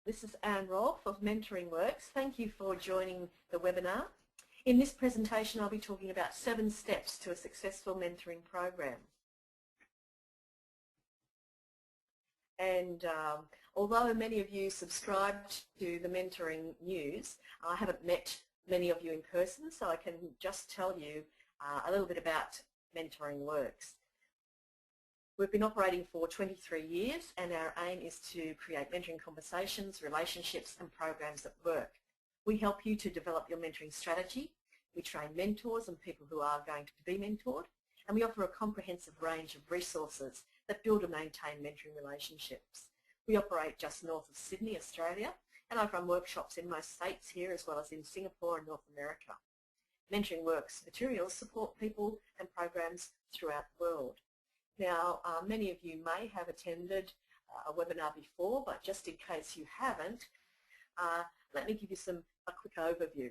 This is Rolfe of Mentoring Works. Thank you for joining the webinar. In this presentation I'll be talking about 7 steps to a successful mentoring program. And although many of you subscribe to the mentoring news, I haven't met many of you in person, so I can just tell you a little bit about Mentoring Works. We've been operating for 23 years and our aim is to create mentoring conversations, relationships and programs that work. We help you to develop your mentoring strategy. We train mentors and people who are going to be mentored, and we offer a comprehensive range of resources that build and maintain mentoring relationships. We operate just north of Sydney, Australia, and I run workshops in most states here as well as in Singapore and North America. Mentoring Works materials support people and programs throughout the world. Now, many of you may have attended a webinar before, but just in case you haven't, let me give you a quick overview.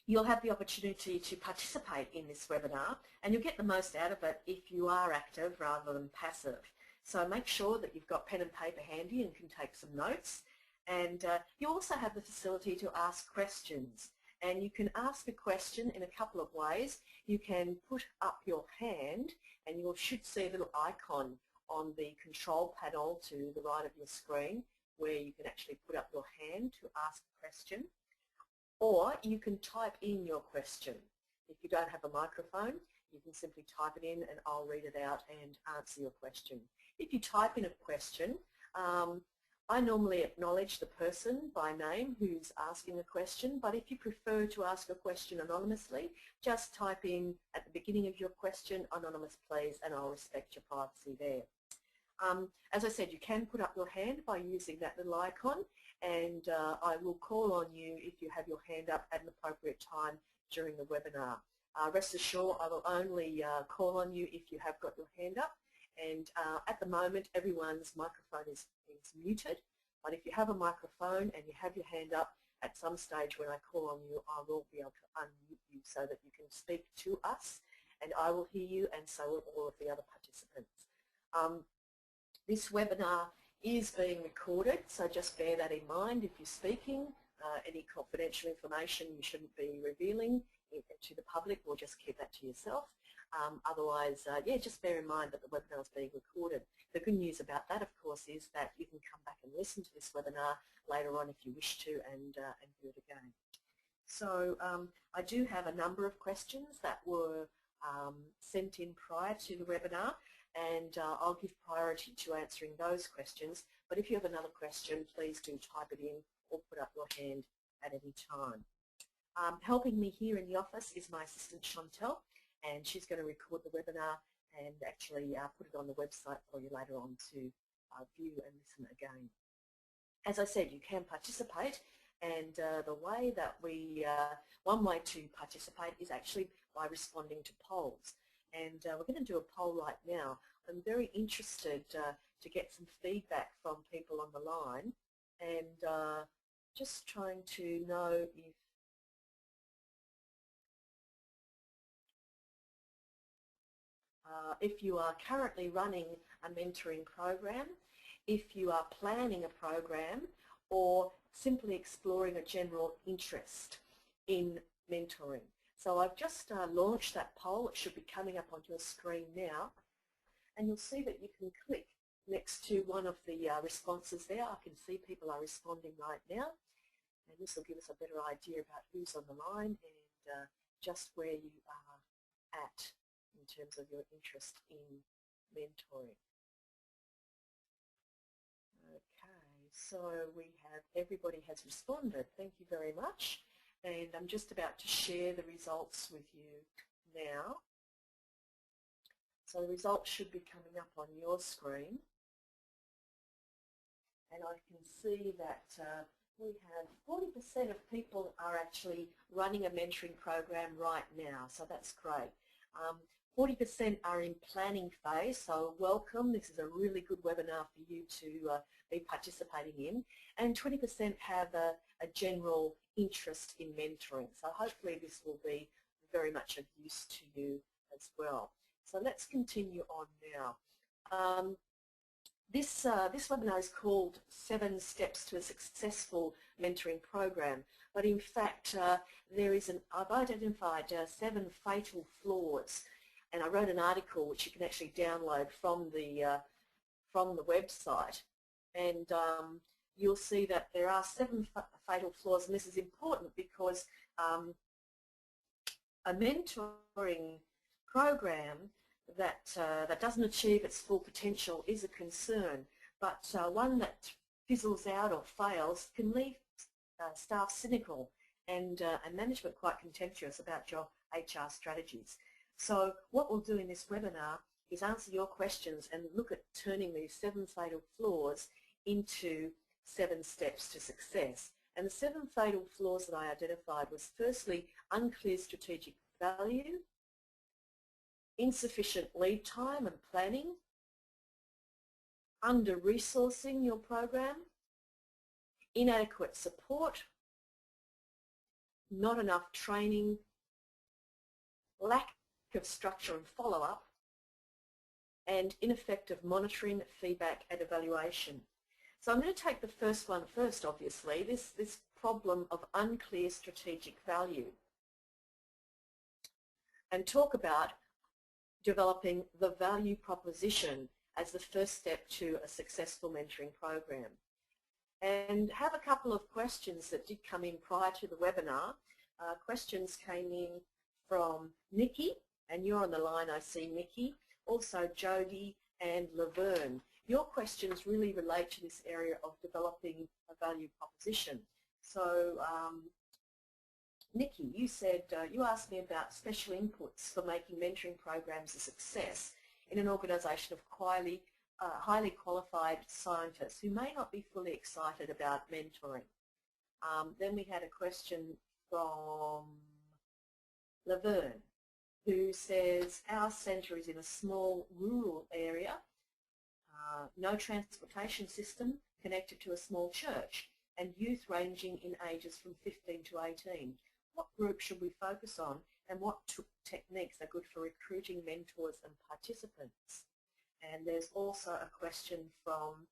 You'll have the opportunity to participate in this webinar, and you'll get the most out of it if you are active rather than passive. So make sure that you've got pen and paper handy and can take some notes. And you also have the facility to ask questions. And you can ask a question in a couple of ways. You can put up your hand and you should see a little icon on the control panel to the right of your screen where you can actually put up your hand to ask a question. Or you can type in your question. If you don't have a microphone, you can simply type it in and I'll read it out and answer your question. If you type in a question, I normally acknowledge the person by name who's asking a question, but if you prefer to ask a question anonymously, just type in at the beginning of your question, anonymous please, and I'll respect your privacy there. As I said, you can put up your hand by using that little icon, and I will call on you if you have your hand up at an appropriate time during the webinar. Rest assured, I will only call on you if you have got your hand up. And at the moment, everyone's microphone is muted. But if you have a microphone and you have your hand up, at some stage when I call on you, I will be able to unmute you so that you can speak to us, and I will hear you, and so will all of the other participants. This webinar is being recorded, so just bear that in mind if you're speaking. Any confidential information you shouldn't be revealing to the public, or just keep that to yourself. Otherwise, yeah, just bear in mind that the webinar is being recorded. The good news about that, of course, is that you can come back and listen to this webinar later on if you wish to, and do it again. So I do have a number of questions that were sent in prior to the webinar, and I'll give priority to answering those questions. But if you have another question, please do type it in or put up your hand at any time. Helping me here in the office is my assistant Chantel, and she's going to record the webinar and actually put it on the website for you later on to view and listen again. As I said, you can participate, and the way that one way to participate is actually by responding to polls. And we're going to do a poll right now. I'm very interested to get some feedback from people on the line, and just trying to know if you are currently running a mentoring program, if you are planning a program, or simply exploring a general interest in mentoring. So I've just launched that poll. It should be coming up on your screen now, and you'll see that you can click next to one of the responses there. I can see people are responding right now, and this will give us a better idea about who's on the line and just where you are at in terms of your interest in mentoring. Okay, so everybody has responded. Thank you very much. And I'm just about to share the results with you now. So the results should be coming up on your screen. And I can see that we have 40% of people are actually running a mentoring program right now, so that's great. 40% are in planning phase, so welcome. This is a really good webinar for you to be participating in. And 20% have a general interest in mentoring, so hopefully this will be very much of use to you as well. So let's continue on now. This webinar is called 7 Steps to a Successful Mentoring Program, but in fact I've identified 7 fatal flaws, and I wrote an article which you can actually download from the website, and you'll see that there are 7 fatal flaws, and this is important because a mentoring program that doesn't achieve its full potential is a concern, but one that fizzles out or fails can leave staff cynical and management quite contemptuous about your HR strategies. So what we'll do in this webinar is answer your questions and look at turning these 7 fatal flaws into 7 steps to success. And the 7 fatal flaws that I identified was firstly unclear strategic value, insufficient lead time and planning, under-resourcing your program, inadequate support, not enough training, lack of structure and follow-up, and ineffective monitoring, feedback and evaluation. So I'm going to take the first one first, obviously, this problem of unclear strategic value, and talk about developing the value proposition as the first step to a successful mentoring program. And have a couple of questions that did come in prior to the webinar. Questions came in from Nikki, and you're on the line, I see, Nikki, also Jody and Laverne. Your questions really relate to this area of developing a value proposition. So Nikki, you said, you asked me about special inputs for making mentoring programs a success in an organisation of highly qualified scientists who may not be fully excited about mentoring. Then we had a question from Laverne, who says, our centre is in a small rural area, no transportation system, connected to a small church, and youth ranging in ages from 15 to 18. What group should we focus on, and what techniques are good for recruiting mentors and participants? And there's also a question from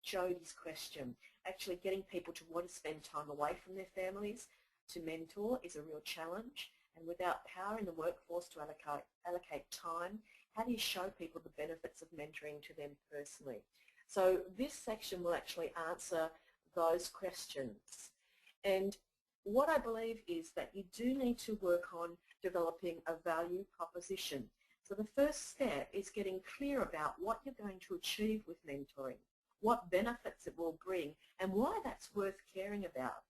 Jody's question. Actually, getting people to want to spend time away from their families to mentor is a real challenge, and without power in the workforce to allocate time, how do you show people the benefits of mentoring to them personally? So this section will actually answer those questions. And what I believe is that you do need to work on developing a value proposition. So the first step is getting clear about what you're going to achieve with mentoring, what benefits it will bring, and why that's worth caring about.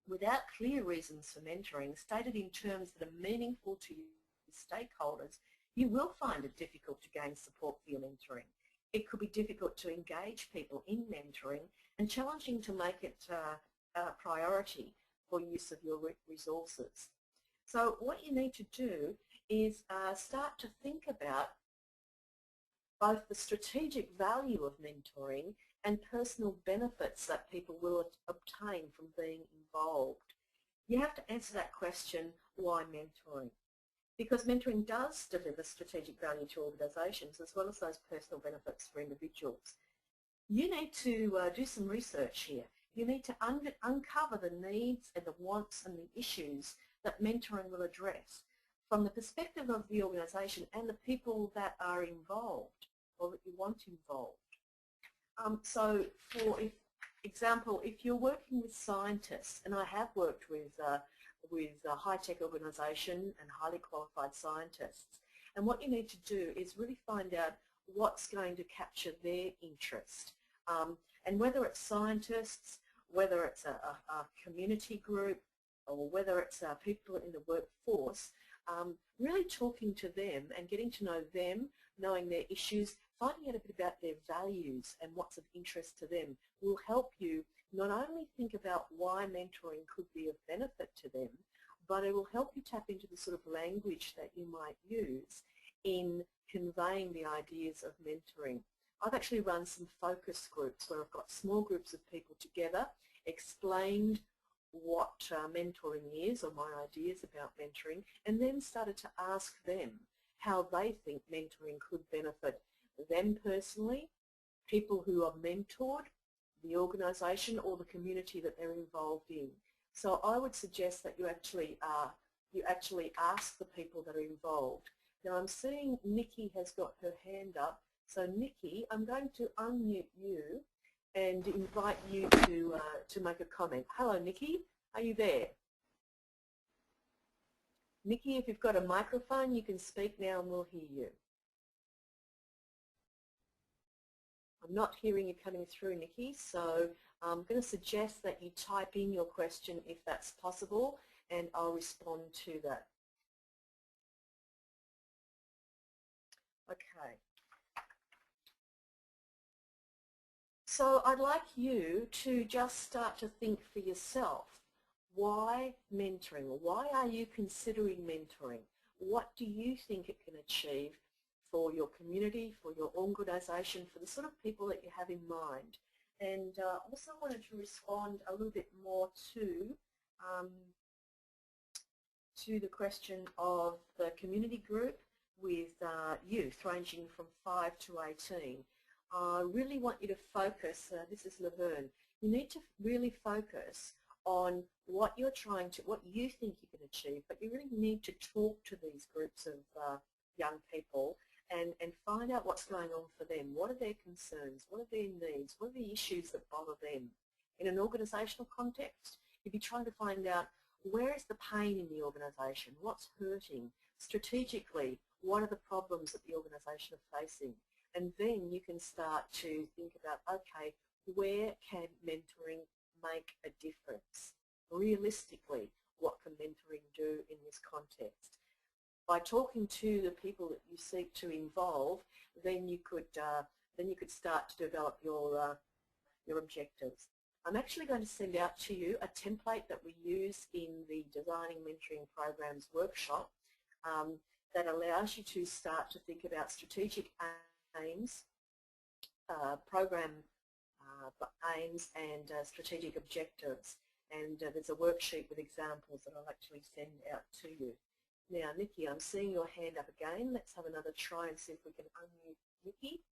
Without clear reasons for mentoring, stated in terms that are meaningful to your stakeholders, you will find it difficult to gain support for your mentoring. It could be difficult to engage people in mentoring and challenging to make it a priority for use of your resources. So what you need to do is start to think about both the strategic value of mentoring and personal benefits that people will obtain from being involved. You have to answer that question, why mentoring? Because mentoring does deliver strategic value to organisations as well as those personal benefits for individuals. You need to do some research here. You need to uncover the needs and the wants and the issues that mentoring will address from the perspective of the organisation and the people that are involved or that you want involved. So for example, if you're working with scientists, and I have worked with a high-tech organisation and highly qualified scientists, and what you need to do is really find out what's going to capture their interest. And whether it's scientists, whether it's a community group, or whether it's people in the workforce, really talking to them and getting to know them, knowing their issues, finding out a bit about their values and what's of interest to them will help you not only think about why mentoring could be of benefit to them, but it will help you tap into the sort of language that you might use in conveying the ideas of mentoring. I've actually run some focus groups where I've got small groups of people together, explained what mentoring is, or my ideas about mentoring, and then started to ask them how they think mentoring could benefit them personally, people who are mentored, the organisation or the community that they're involved in. So I would suggest that you actually ask the people that are involved. Now I'm seeing Nikki has got her hand up. So Nikki, I'm going to unmute you and invite you to make a comment. Hello Nikki, are you there? Nikki, if you've got a microphone, you can speak now and we'll hear you. I'm not hearing you coming through, Nikki, so I'm going to suggest that you type in your question if that's possible, and I'll respond to that. Okay. So I'd like you to just start to think for yourself. Why mentoring? Why are you considering mentoring? What do you think it can achieve for your community, for your organisation, for the sort of people that you have in mind? And also wanted to respond a little bit more to the question of the community group with youth ranging from 5 to 18. I really want you to focus, this is Laverne, you need to really focus on what you think you can achieve, but you really need to talk to these groups of young people and find out what's going on for them. What are their concerns? What are their needs? What are the issues that bother them? In an organisational context, you'd be trying to find out where is the pain in the organisation, what's hurting, strategically, what are the problems that the organisation are facing, and then you can start to think about, okay, where can mentoring make a difference? Realistically, what can mentoring do in this context? By talking to the people that you seek to involve, then you could start to develop your objectives. I'm actually going to send out to you a template that we use in the Designing Mentoring Programs workshop that allows you to start to think about strategic aims, program aims and strategic objectives. And there's a worksheet with examples that I'll actually send out to you. Now, Nikki, I'm seeing your hand up again. Let's have another try and see if we can unmute Nikki.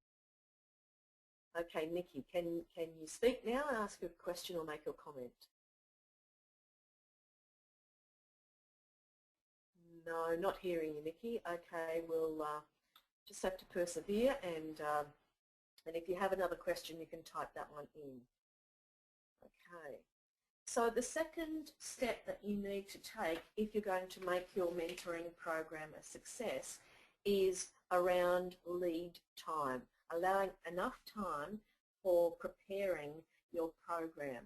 Okay, Nikki, can you speak now and ask a question or make a comment? No, not hearing you, Nikki. Okay, we'll just have to persevere, and if you have another question, you can type that one in. Okay. So the second step that you need to take if you're going to make your mentoring program a success is around lead time, allowing enough time for preparing your program.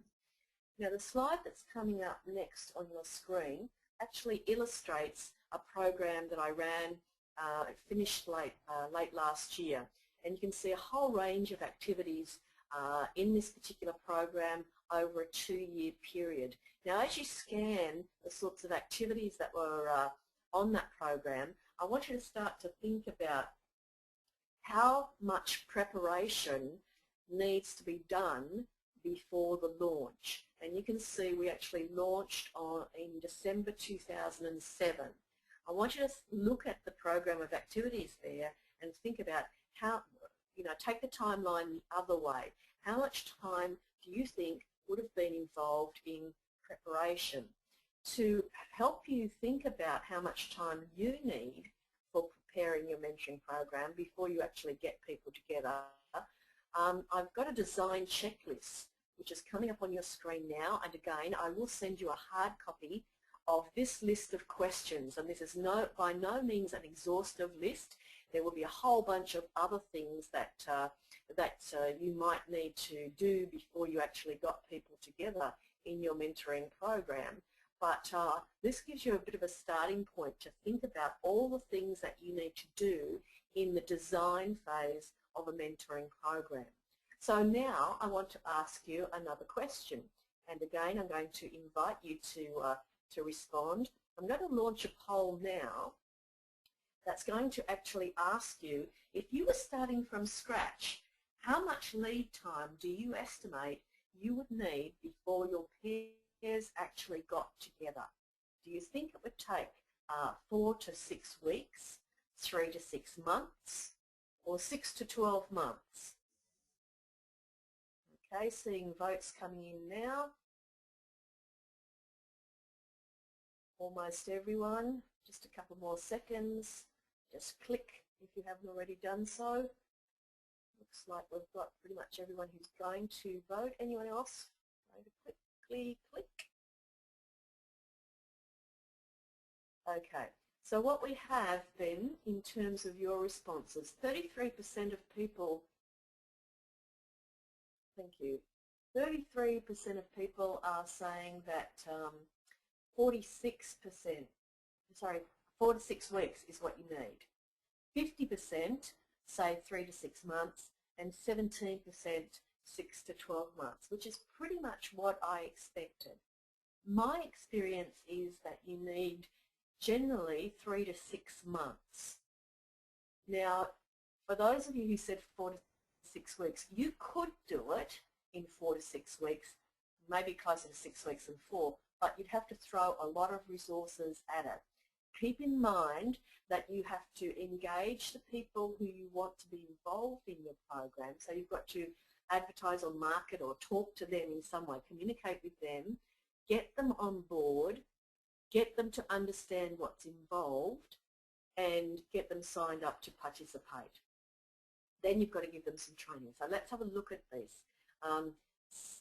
Now the slide that's coming up next on your screen actually illustrates a program that I ran, finished late last year, and you can see a whole range of activities in this particular program over a 2-year period. Now as you scan the sorts of activities that were on that program, I want you to start to think about how much preparation needs to be done before the launch. And you can see we actually launched in December 2007. I want you to look at the program of activities there and think about how, take the timeline the other way. How much time do you think would have been involved in preparation? To help you think about how much time you need for preparing your mentoring program before you actually get people together, I've got a design checklist which is coming up on your screen now, and again I will send you a hard copy of this list of questions, and this is by no means an exhaustive list. There will be a whole bunch of other things that you might need to do before you actually got people together in your mentoring program. But this gives you a bit of a starting point to think about all the things that you need to do in the design phase of a mentoring program. So now I want to ask you another question, and again I'm going to invite you to respond. I'm going to launch a poll now that's going to actually ask you, if you were starting from scratch, how much lead time do you estimate you would need before your peers actually got together? Do you think it would take 4 to 6 weeks, 3 to 6 months, or 6 to 12 months? Okay, seeing votes coming in now. Almost everyone. Just a couple more seconds. Just click if you haven't already done so. Looks like we've got pretty much everyone who's going to vote. Anyone else? Going to quickly click. Okay, so what we have then in terms of your responses, 33% of people, thank you, 33% of people are saying that 46%, sorry, 4 to 6 weeks is what you need. 50% say 3 to 6 months and 17% 6 to 12 months, which is pretty much what I expected. My experience is that you need generally 3 to 6 months. Now, for those of you who said 4 to 6 weeks, you could do it in 4 to 6 weeks, maybe closer to 6 weeks than 4, but you'd have to throw a lot of resources at it. Keep in mind that you have to engage the people who you want to be involved in your program. So you've got to advertise or market or talk to them in some way, communicate with them, get them on board, get them to understand what's involved, and get them signed up to participate. Then you've got to give them some training. So let's have a look at this.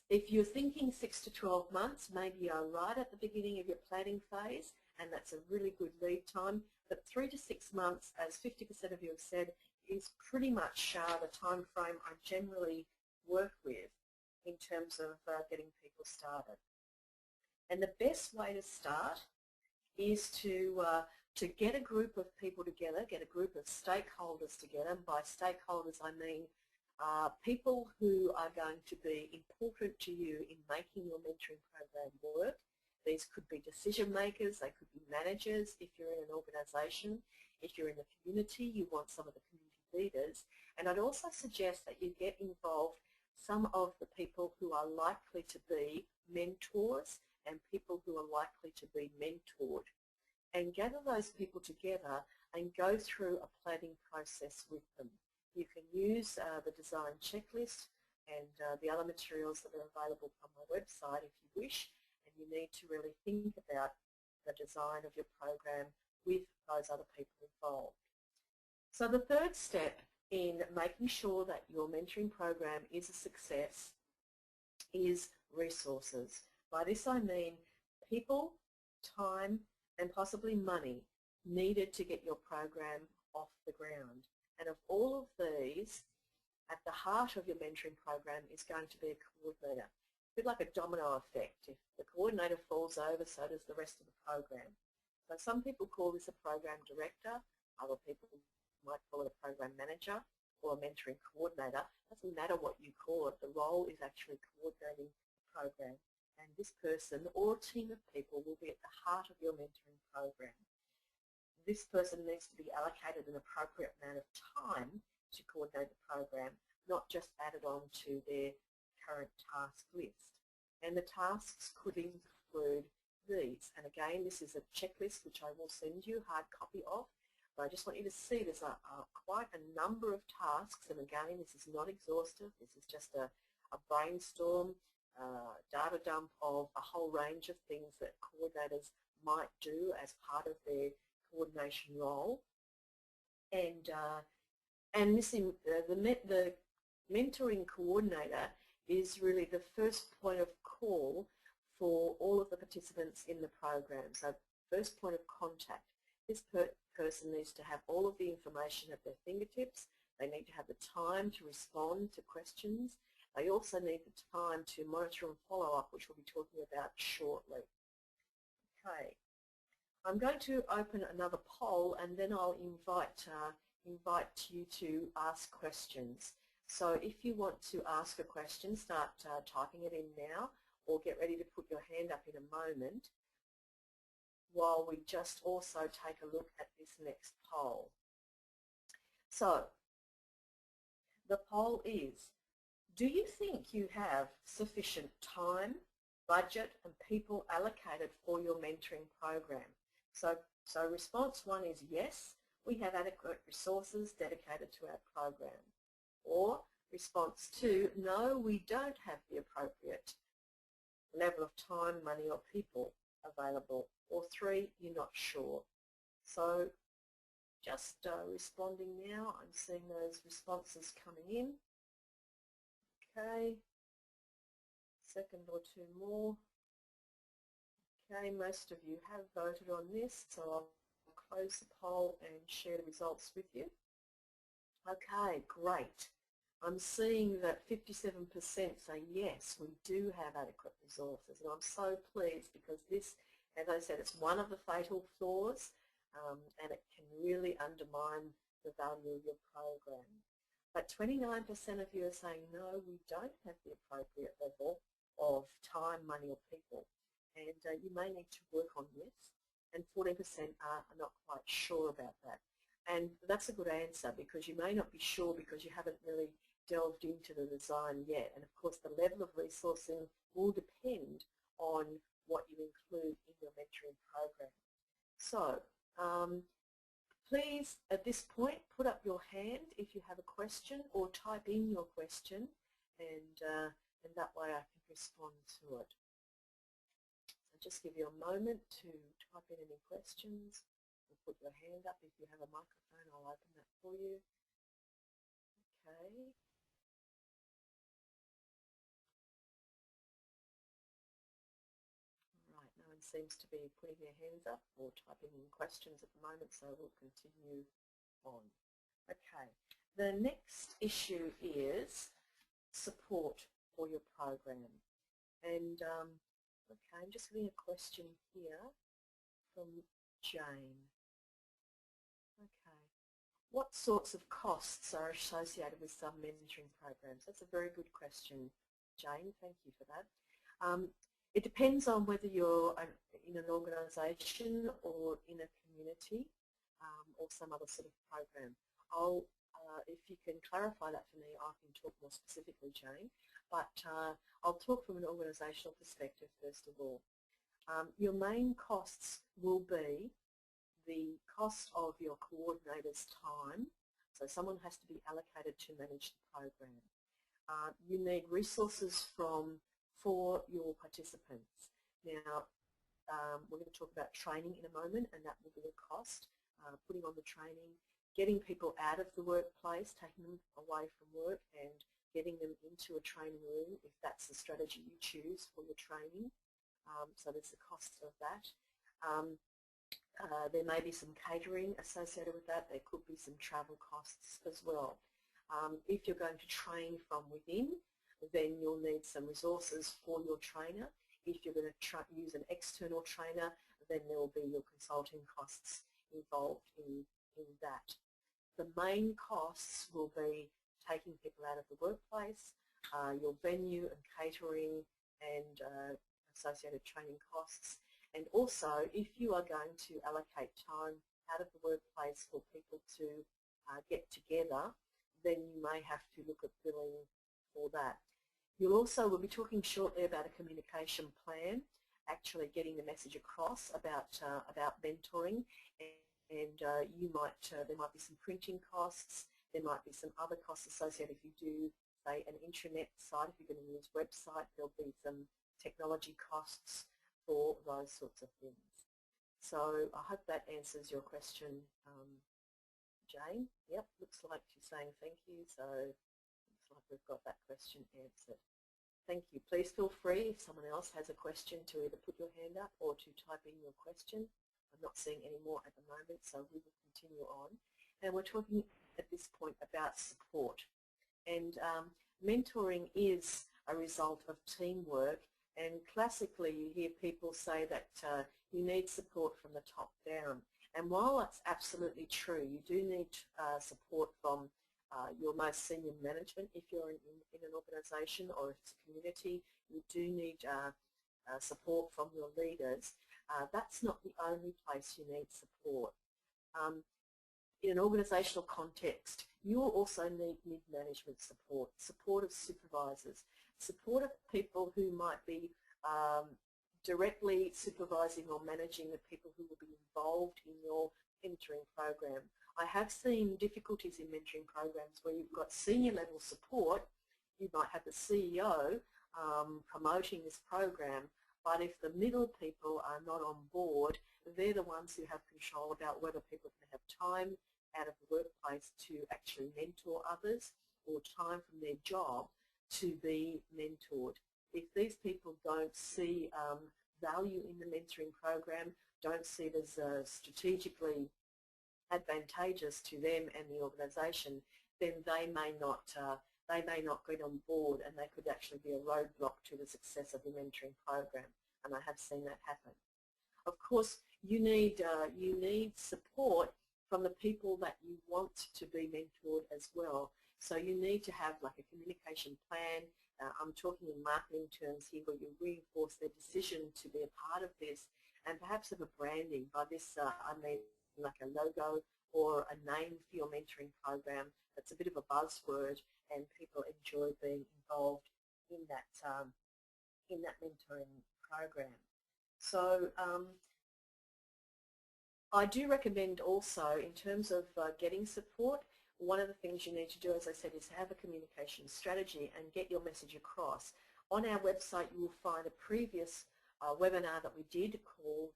If you're thinking 6 to 12 months, maybe you're right at the beginning of your planning phase, and that's a really good lead time. But 3 to 6 months, as 50% of you have said, is pretty much the time frame I generally work with in terms of getting people started. And the best way to start is to get a group of people together, get a group of stakeholders together. And by stakeholders I mean people who are going to be important to you in making your mentoring program work. These could be decision makers, they could be managers if you're in an organisation. If you're in the community, you want some of the community leaders. And I'd also suggest that you get involved some of the people who are likely to be mentors and people who are likely to be mentored. And gather those people together and go through a planning process with them. You can use the design checklist and the other materials that are available on my website if you wish, and you need to really think about the design of your program with those other people involved. So the third step in making sure that your mentoring program is a success is resources. By this I mean people, time, and possibly money needed to get your program off the ground. And of all of these, at the heart of your mentoring program is going to be a coordinator. A bit like a domino effect. If the coordinator falls over, so does the rest of the program. So some people call this a program director, other people might call it a program manager or a mentoring coordinator. It doesn't matter what you call it, the role is actually coordinating the program. And this person or team of people will be at the heart of your mentoring program. This person needs to be allocated an appropriate amount of time to coordinate the program, not just added on to their current task list. And the tasks could include these. And again, this is a checklist which I will send you a hard copy of. But I just want you to see there's quite a number of tasks. And again, this is not exhaustive. This is just a brainstorm, data dump of a whole range of things that coordinators might do as part of their coordination role, and the mentoring coordinator is really the first point of call for all of the participants in the program. So first point of contact. This person needs to have all of the information at their fingertips. They need to have the time to respond to questions. They also need the time to monitor and follow up, which we'll be talking about shortly. Okay. I'm going to open another poll and then I'll invite you to ask questions. So if you want to ask a question, start typing it in now or get ready to put your hand up in a moment while we just also take a look at this next poll. So the poll is, do you think you have sufficient time, budget and people allocated for your mentoring program. So response 1 is yes, we have adequate resources dedicated to our program. Or response 2, no, we don't have the appropriate level of time, money or people available. Or 3, you're not sure. So just responding now. I'm seeing those responses coming in. Okay, second or 2 more. Okay, most of you have voted on this, so I'll close the poll and share the results with you. Okay, great. I'm seeing that 57% say yes, we do have adequate resources, and I'm so pleased because this, as I said, it's one of the fatal flaws, and it can really undermine the value of your program. But 29% of you are saying no, we don't have the appropriate level of time, money or people, and you may need to work on this, and 14% are not quite sure about that. And that's a good answer because you may not be sure because you haven't really delved into the design yet. And of course the level of resourcing will depend on what you include in your mentoring program. So please at this point put up your hand if you have a question or type in your question, and that way I can respond to it. So just give you a moment to type in any questions. Put your hand up. If you have a microphone, I'll open that for you. Okay. Right, no one seems to be putting their hands up or typing in questions at the moment, so we'll continue on. Okay, the next issue is support for your program. And okay, I'm just getting a question here from Jane. Okay. What sorts of costs are associated with some mentoring programs? That's a very good question, Jane. Thank you for that. It depends on whether you're in an organisation or in a community or some other sort of program. If you can clarify that for me, I can talk more specifically, Jane. But I'll talk from an organisational perspective first of all. Your main costs will be the cost of your coordinator's time, so someone has to be allocated to manage the program. You need resources for your participants. Now, we're going to talk about training in a moment, and that will be a cost, putting on the training, getting people out of the workplace, taking them away from work and getting them into a training room if that's the strategy you choose for your training. So there's the cost of that. There may be some catering associated with that. There could be some travel costs as well. If you're going to train from within, then you'll need some resources for your trainer. If you're going to use an external trainer, then there will be your consulting costs involved in that. The main costs will be taking people out of the workplace, your venue and catering and associated training costs. And also, if you are going to allocate time out of the workplace for people to get together, then you may have to look at billing for that. We'll be talking shortly about a communication plan, actually getting the message across about mentoring, and there might be some printing costs, there might be some other costs associated if you do, say, an intranet site. If you're going to use website, there'll be some technology costs for those sorts of things. So I hope that answers your question, Jane. Yep, looks like she's saying thank you, so looks like we've got that question answered. Thank you. Please feel free if someone else has a question to either put your hand up or to type in your question. I'm not seeing any more at the moment, so we will continue on. And we're talking at this point about support. And mentoring is a result of teamwork. And classically, you hear people say that you need support from the top down. And while that's absolutely true, you do need support from your most senior management if you're in an organisation, or if it's a community, you do need support from your leaders. That's not the only place you need support. In an organisational context, you will also need mid-management support, support of supervisors, support of people who might be directly supervising or managing the people who will be involved in your mentoring program. I have seen difficulties in mentoring programs where you've got senior level support. You might have the CEO promoting this program, but if the middle people are not on board, they're the ones who have control about whether people can have time out of the workplace to actually mentor others or time from their job to be mentored. If these people don't see value in the mentoring program, don't see it as strategically advantageous to them and the organisation, then they may not get on board, and they could actually be a roadblock to the success of the mentoring program. And I have seen that happen. Of course, you need support from the people that you want to be mentored as well. So you need to have like a communication plan. I'm talking in marketing terms here, where you reinforce their decision to be a part of this, and perhaps have a branding. By this I mean like a logo or a name for your mentoring program. That's a bit of a buzzword, and people enjoy being involved in that mentoring program. So I do recommend also, in terms of getting support, one of the things you need to do, as I said, is have a communication strategy and get your message across. On our website you will find a previous webinar that we did called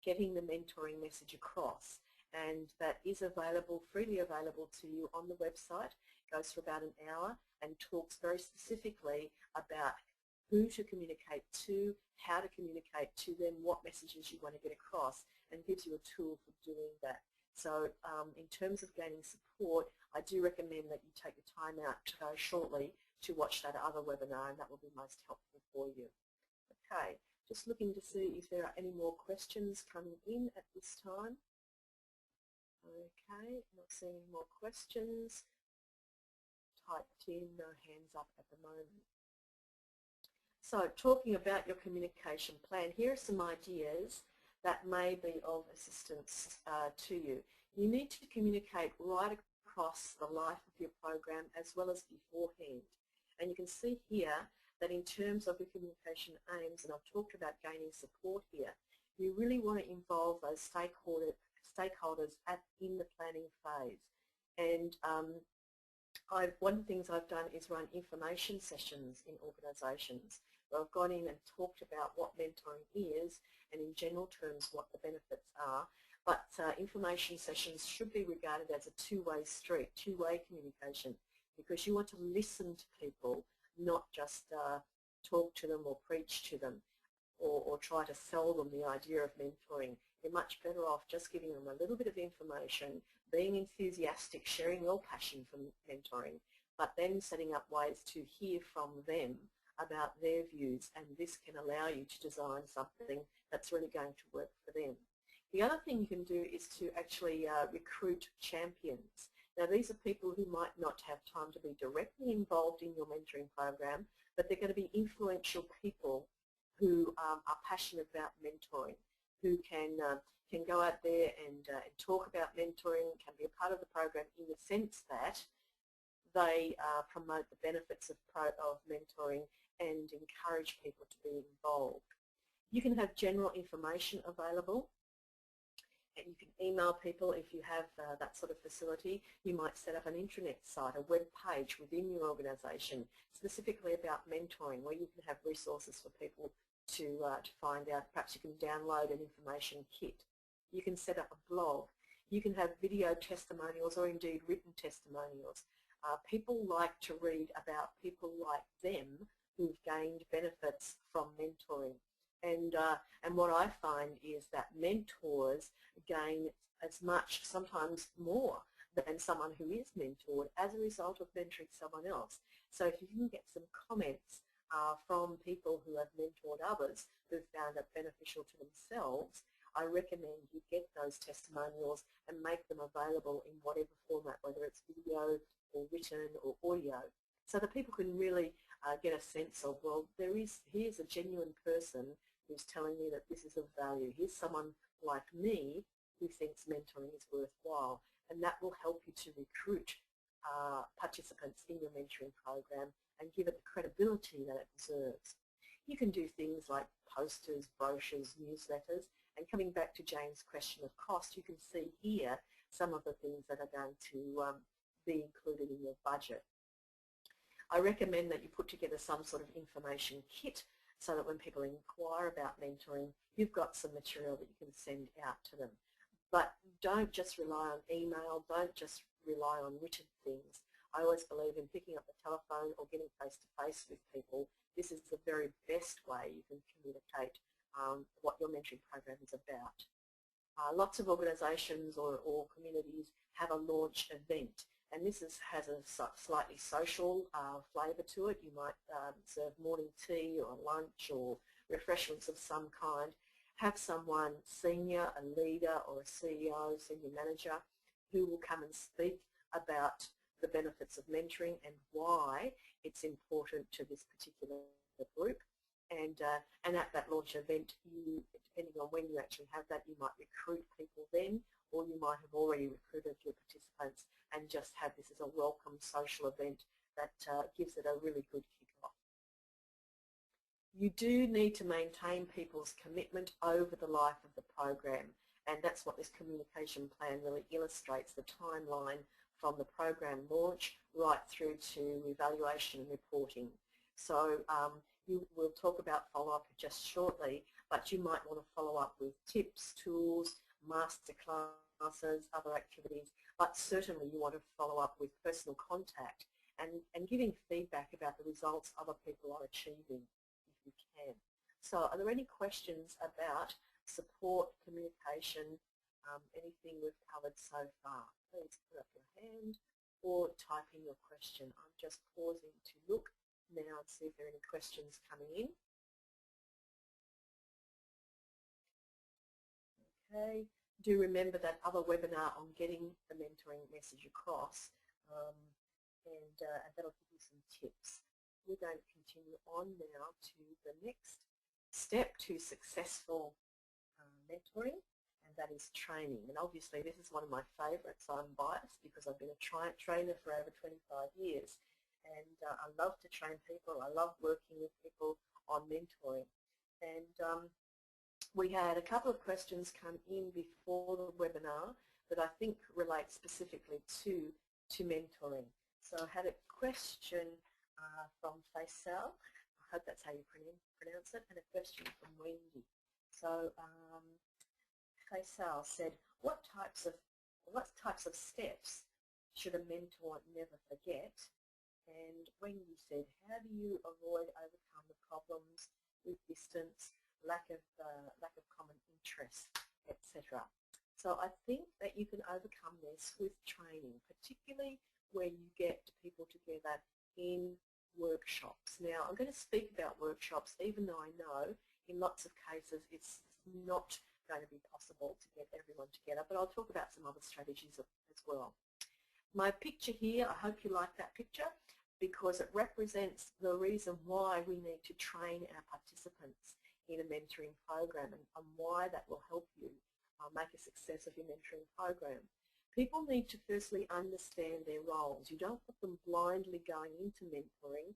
Getting the Mentoring Message Across, and that is available, freely available to you on the website. It goes for about an hour and talks very specifically about who to communicate to, how to communicate to them, what messages you want to get across, and gives you a tool for doing that. So in terms of gaining support, I do recommend that you take the time out shortly to watch that other webinar, and that will be most helpful for you. Okay, just looking to see if there are any more questions coming in at this time. Okay, not seeing any more questions. Typed in, no hands up at the moment. So talking about your communication plan, here are some ideas that may be of assistance to you. You need to communicate right across the life of your program as well as beforehand. And you can see here that in terms of your communication aims, and I've talked about gaining support here, you really want to involve those stakeholders in the planning phase. And one of the things I've done is run information sessions in organisations where I've gone in and talked about what mentoring is, and in general terms what the benefits are. But information sessions should be regarded as a two-way street, two-way communication, because you want to listen to people, not just talk to them or preach to them, or try to sell them the idea of mentoring. You're much better off just giving them a little bit of information, being enthusiastic, sharing your passion for mentoring, but then setting up ways to hear from them about their views, and this can allow you to design something that's really going to work for them. The other thing you can do is to actually recruit champions. Now these are people who might not have time to be directly involved in your mentoring program, but they're going to be influential people who are passionate about mentoring, who can go out there and talk about mentoring, can be a part of the program in the sense that they promote the benefits of mentoring and encourage people to be involved. You can have general information available, and you can email people if you have that sort of facility. You might set up an intranet site, a web page within your organisation specifically about mentoring, where you can have resources for people to find out. Perhaps you can download an information kit. You can set up a blog. You can have video testimonials or indeed written testimonials. People like to read about people like them who've gained benefits from mentoring. And what I find is that mentors gain as much, sometimes more, than someone who is mentored as a result of mentoring someone else. So if you can get some comments from people who have mentored others who've found it beneficial to themselves, I recommend you get those testimonials and make them available in whatever format, whether it's video or written or audio, so that people can really get a sense of, well, here's a genuine person who's telling me that this is of value. Here's someone like me who thinks mentoring is worthwhile, and that will help you to recruit participants in your mentoring program and give it the credibility that it deserves. You can do things like posters, brochures, newsletters, and coming back to Jane's question of cost, you can see here some of the things that are going to be included in your budget. I recommend that you put together some sort of information kit so that when people inquire about mentoring, you've got some material that you can send out to them. But don't just rely on email, don't just rely on written things. I always believe in picking up the telephone or getting face-to-face with people. This is the very best way you can communicate what your mentoring program is about. Lots of organisations or communities have a launch event, and this has a slightly social flavour to it. You might serve morning tea or lunch or refreshments of some kind. Have someone senior, a leader or a CEO, senior manager, who will come and speak about the benefits of mentoring and why it's important to this particular group. And at that launch event, you, depending on when you actually have that, you might recruit people then, or you might have already recruited your participants and just have this as a welcome social event that gives it a really good kick-off. You do need to maintain people's commitment over the life of the program, and that's what this communication plan really illustrates, the timeline from the program launch right through to evaluation and reporting. So you will talk about follow-up just shortly, but you might want to follow up with tips, tools, masterclasses, other activities, but certainly you want to follow up with personal contact and giving feedback about the results other people are achieving if you can. So are there any questions about support, communication, anything we've covered so far? Please put up your hand or type in your question. I'm just pausing to look now and see if there are any questions coming in. Okay, do remember that other webinar on getting the mentoring message across, and that'll give you some tips. We're going to continue on now to the next step to successful mentoring, and that is training. And obviously this is one of my favourites. I'm biased because I've been a trainer for over 25 years. And I love to train people. I love working with people on mentoring. And we had a couple of questions come in before the webinar that I think relate specifically to mentoring. So I had a question from Faisal. I hope that's how you pronounce it, and a question from Wendy. So Faisal said, what types of steps should a mentor never forget? And Wendy said, how do you avoid overcome the problems with distance, lack of common interest, etc.? So I think that you can overcome this with training, particularly where you get people together in workshops. Now I'm going to speak about workshops, even though I know in lots of cases it's not going to be possible to get everyone together, but I'll talk about some other strategies as well. My picture here, I hope you like that picture, because it represents the reason why we need to train our participants in a mentoring program and why that will help you make a success of your mentoring program. People need to firstly understand their roles. You don't put them blindly going into mentoring.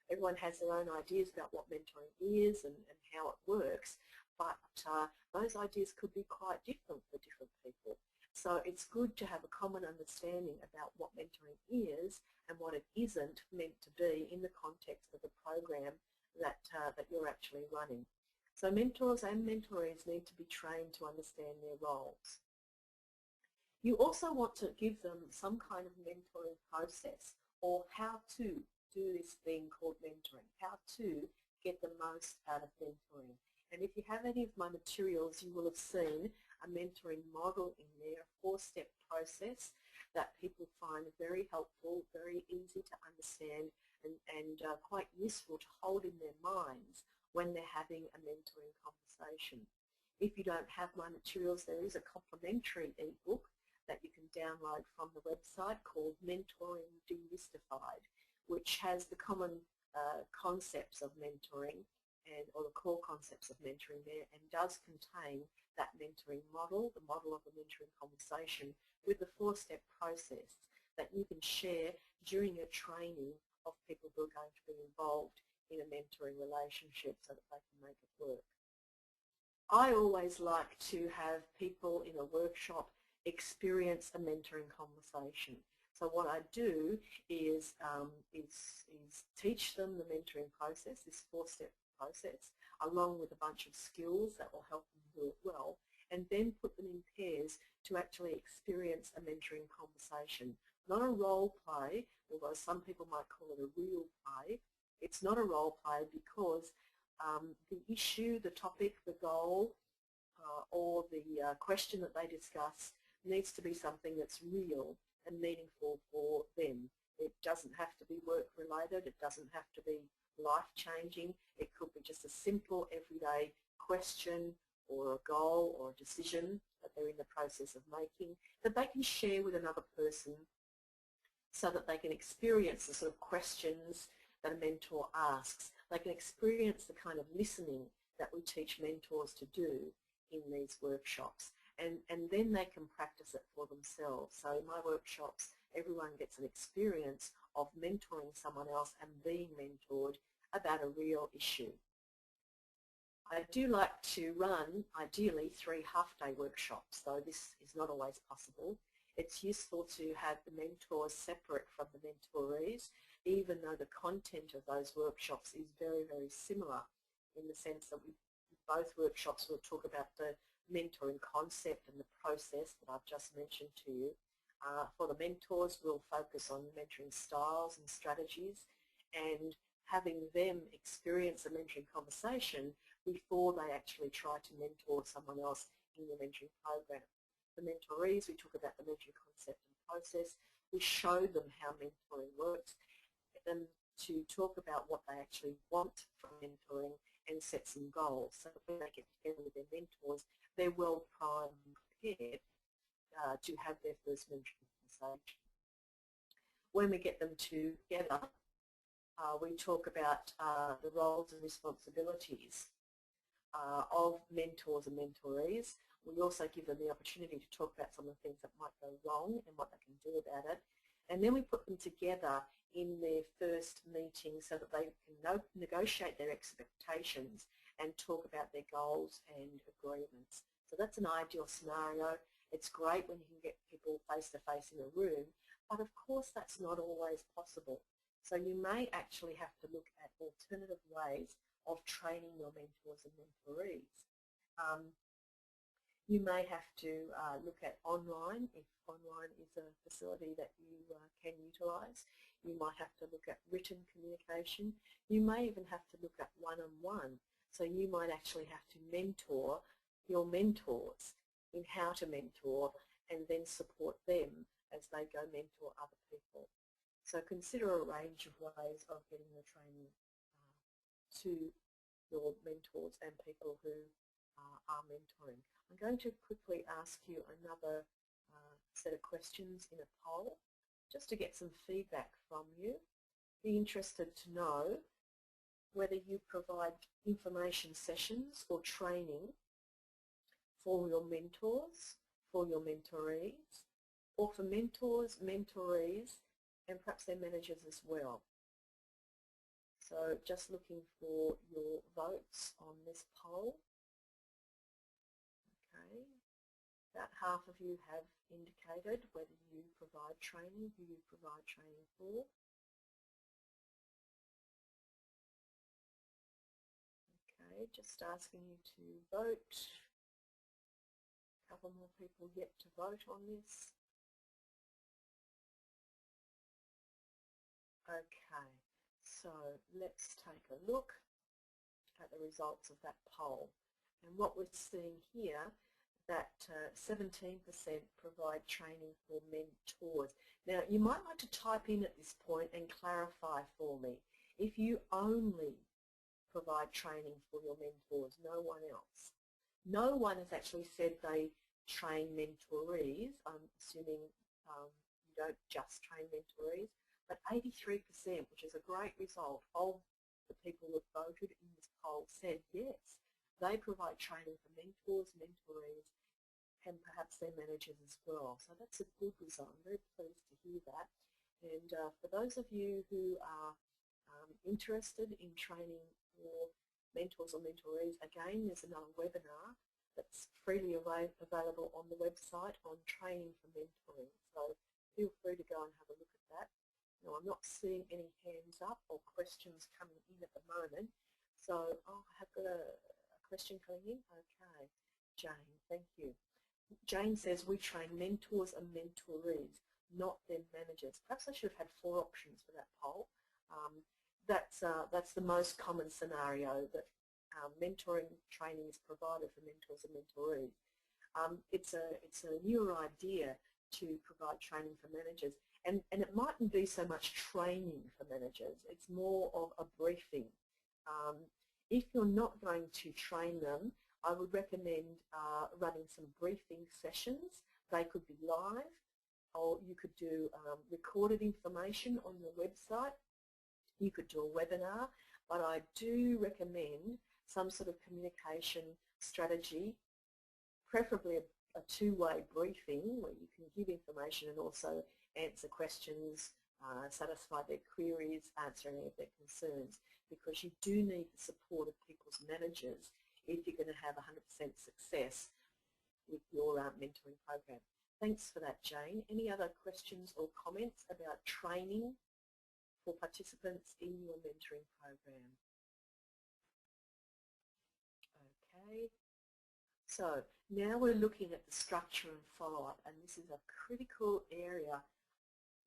Everyone has their own ideas about what mentoring is and how it works, but those ideas could be quite different for different people. So it's good to have a common understanding about what mentoring is and what it isn't meant to be in the context of the program that you're actually running. So mentors and mentorees need to be trained to understand their roles. You also want to give them some kind of mentoring process or how to do this thing called mentoring, how to get the most out of mentoring. And if you have any of my materials, you will have seen a mentoring model in there, a 4-step process that people find very helpful, very easy to understand, and quite useful to hold in their minds when they're having a mentoring conversation. If you don't have my materials, there is a complimentary ebook that you can download from the website called Mentoring Demystified, which has the common concepts of mentoring or the core concepts of mentoring there, and does contain that mentoring model, the model of the mentoring conversation, with the 4-step process that you can share during your training of people who are going to be involved in a mentoring relationship so that they can make it work. I always like to have people in a workshop experience a mentoring conversation. So what I do is teach them the mentoring process, this 4-step process, along with a bunch of skills that will help them do it well, and then put them in pairs to actually experience a mentoring conversation. Not a role play, although some people might call it a real play. It's not a role play because the issue, the topic, the goal, or the question that they discuss needs to be something that's real and meaningful for them. It doesn't have to be work-related. It doesn't have to be life-changing. It could be just a simple, everyday question or a goal or a decision that they're in the process of making that they can share with another person so that they can experience the sort of questions that a mentor asks. They can experience the kind of listening that we teach mentors to do in these workshops. And then they can practice it for themselves. So in my workshops, everyone gets an experience of mentoring someone else and being mentored about a real issue. I do like to run, ideally, 3 half-day workshops, though this is not always possible. It's useful to have the mentors separate from the mentorees, even though the content of those workshops is very, very similar in the sense that both workshops will talk about the mentoring concept and the process that I've just mentioned to you. For the mentors, we'll focus on mentoring styles and strategies and having them experience a mentoring conversation before they actually try to mentor someone else in the mentoring program. The mentorees, we talk about the mentoring concept and process. We show them how mentoring works, get them to talk about what they actually want from mentoring and set some goals. So when they get together with their mentors, they're well primed and prepared to have their first mentoring conversation. When we get them together, we talk about the roles and responsibilities of mentors and mentorees. We also give them the opportunity to talk about some of the things that might go wrong and what they can do about it. And then we put them together in their first meeting so that they can negotiate their expectations and talk about their goals and agreements. So that's an ideal scenario. It's great when you can get people face-to-face in a room, but of course that's not always possible. So you may actually have to look at alternative ways of training your mentors and mentorees. You may have to look at online, if online is a facility that you can utilise. You might have to look at written communication. You may even have to look at one-on-one. So you might actually have to mentor your mentors in how to mentor and then support them as they go mentor other people. So consider a range of ways of getting the training to your mentors and people who are mentoring. I'm going to quickly ask you another set of questions in a poll just to get some feedback from you. Be interested to know whether you provide information sessions or training for your mentors, for your mentorees, or for mentors, mentorees, and perhaps their managers as well. So just looking for your votes on this poll. Okay, about half of you have indicated whether you provide training, who you provide training for. Okay, just asking you to vote. A couple more people yet to vote on this. Okay, so let's take a look at the results of that poll. And what we're seeing here, that 17% provide training for mentors. Now, you might like to type in at this point and clarify for me. If you only provide training for your mentors, no one else. No one has actually said they train mentorees. I'm assuming you don't just train mentorees, but 83%, which is a great result, of the people that voted in this poll said yes. They provide training for mentors, mentorees, and perhaps their managers as well. So that's a good result. I'm very pleased to hear that. And for those of you who are interested in training for mentors or mentorees, again, there's another webinar that's freely available on the website on training for mentoring. So feel free to go and have a look at that. Now, I'm not seeing any hands up or questions coming in at the moment. So, oh, I have got a question coming in. Okay, Jane, thank you. Jane says we train mentors and mentorees, not their managers. Perhaps I should have had 4 options for that poll. That's the most common scenario, that mentoring training is provided for mentors and mentorees. It's a newer idea to provide training for managers, and it mightn't be so much training for managers, it's more of a briefing. If you're not going to train them, I would recommend running some briefing sessions. They could be live, or you could do recorded information on your website. You could do a webinar, but I do recommend some sort of communication strategy, preferably a 2-way briefing where you can give information and also answer questions, satisfy their queries, answer any of their concerns, because you do need the support of people's managers if you're going to have 100% success with your mentoring program. Thanks for that, Jane. Any other questions or comments about training for participants in your mentoring program? Okay, so now we're looking at the structure and follow-up, and this is a critical area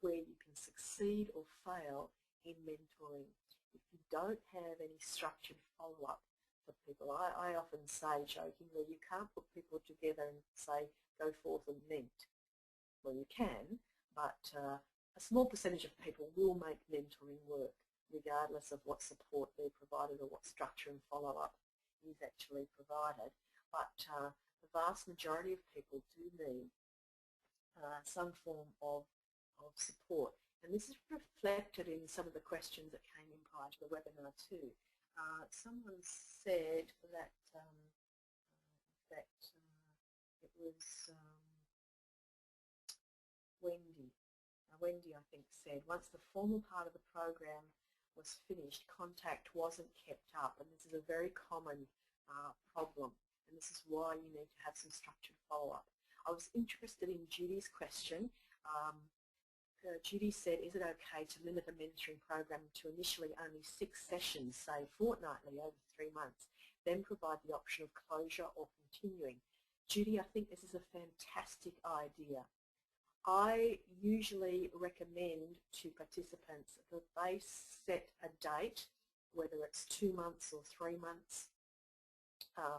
where you can succeed or fail in mentoring. If you don't have any structured follow-up for people, I often say jokingly, you can't put people together and say, go forth and ment. Well, you can, but a small percentage of people will make mentoring work, regardless of what support they're provided or what structure and follow-up is actually provided. But the vast majority of people do need some form of support. And this is reflected in some of the questions that came in prior to the webinar too. Someone said that it was Wendy. Wendy, I think, said once the formal part of the program was finished, contact wasn't kept up, and this is a very common problem, and this is why you need to have some structured follow-up. I was interested in Judy's question. Judy said, is it okay to limit a mentoring program to initially only 6 sessions, say fortnightly over 3 months, then provide the option of closure or continuing? Judy, I think this is a fantastic idea. I usually recommend to participants that they set a date, whether it's 2 months or 3 months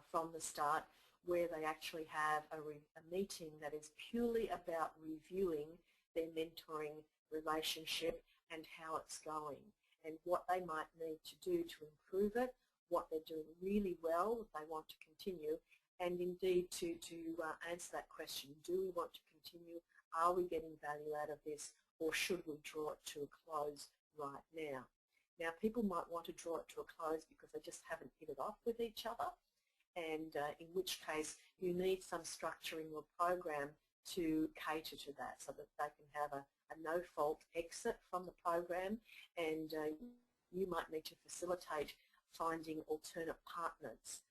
from the start, where they actually have a meeting that is purely about reviewing their mentoring relationship and how it's going and what they might need to do to improve it, what they're doing really well if they want to continue, and indeed to answer that question, do we want to continue? Are we getting value out of this, or should we draw it to a close right now? Now, people might want to draw it to a close because they just haven't hit it off with each other, and in which case you need some structure in your program to cater to that so that they can have a no-fault exit from the program, and you might need to facilitate finding alternate partners